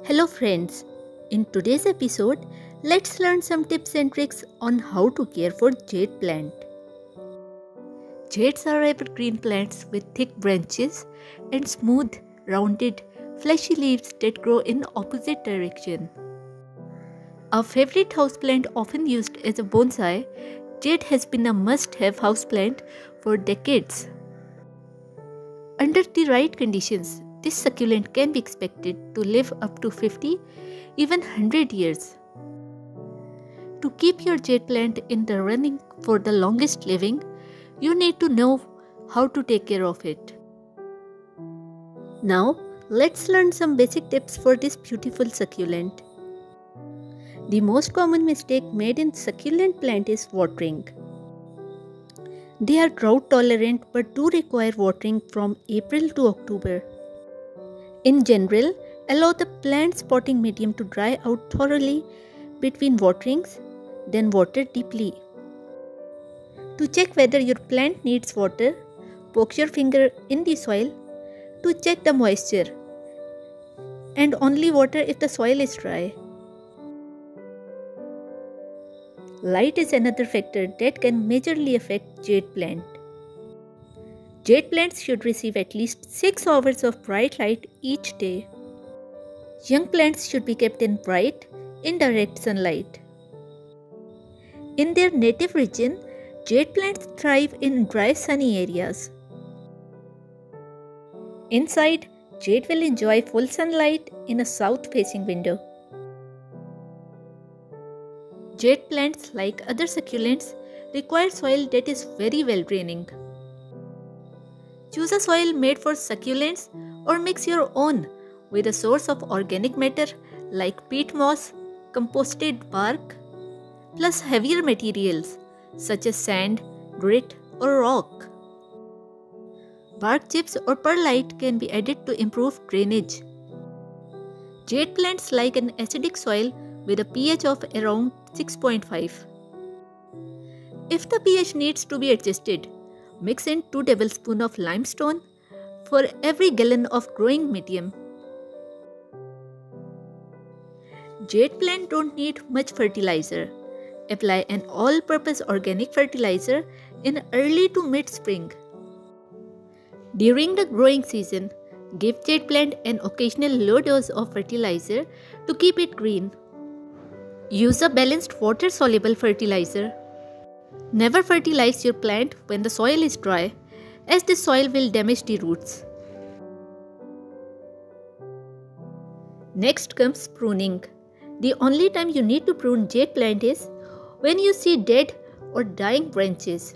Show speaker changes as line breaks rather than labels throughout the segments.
Hello friends, in today's episode, let's learn some tips and tricks on how to care for jade plant. Jades are evergreen plants with thick branches and smooth, rounded, fleshy leaves that grow in opposite direction. A favorite houseplant often used as a bonsai, jade has been a must-have houseplant for decades. Under the right conditions, this succulent can be expected to live up to 50, even 100 years. To keep your jade plant in the running for the longest living, you need to know how to take care of it. Now, let's learn some basic tips for this beautiful succulent. The most common mistake made in succulent plant is watering. They are drought tolerant but do require watering from April to October. In general, allow the plant's potting medium to dry out thoroughly between waterings, then water deeply. To check whether your plant needs water, poke your finger in the soil to check the moisture and only water if the soil is dry. Light is another factor that can majorly affect jade plant. Jade plants should receive at least 6 hours of bright light each day. Young plants should be kept in bright, indirect sunlight. In their native region, jade plants thrive in dry, sunny areas. Inside, jade will enjoy full sunlight in a south-facing window. Jade plants, like other succulents, require soil that is very well draining. Choose a soil made for succulents or mix your own with a source of organic matter like peat moss, composted bark, plus heavier materials such as sand, grit, or rock. Bark chips or perlite can be added to improve drainage. Jade plants like an acidic soil with a pH of around 6.5. If the pH needs to be adjusted, mix in 2 tablespoons of limestone for every gallon of growing medium. Jade plants don't need much fertilizer. Apply an all-purpose organic fertilizer in early to mid-spring. During the growing season, give jade plant an occasional low dose of fertilizer to keep it green. Use a balanced water-soluble fertilizer. Never fertilize your plant when the soil is dry, as the soil will damage the roots. Next comes pruning. The only time you need to prune jade plant is when you see dead or dying branches.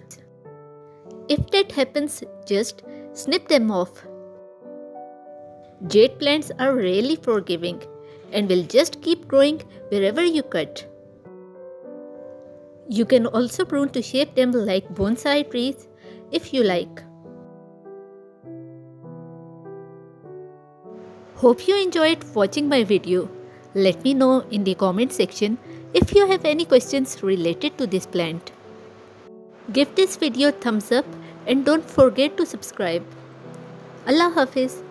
If that happens, just snip them off. Jade plants are really forgiving and will just keep growing wherever you cut. You can also prune to shape them like bonsai trees if you like. Hope you enjoyed watching my video. Let me know in the comment section if you have any questions related to this plant. Give this video a thumbs up and don't forget to subscribe. Allah Hafiz.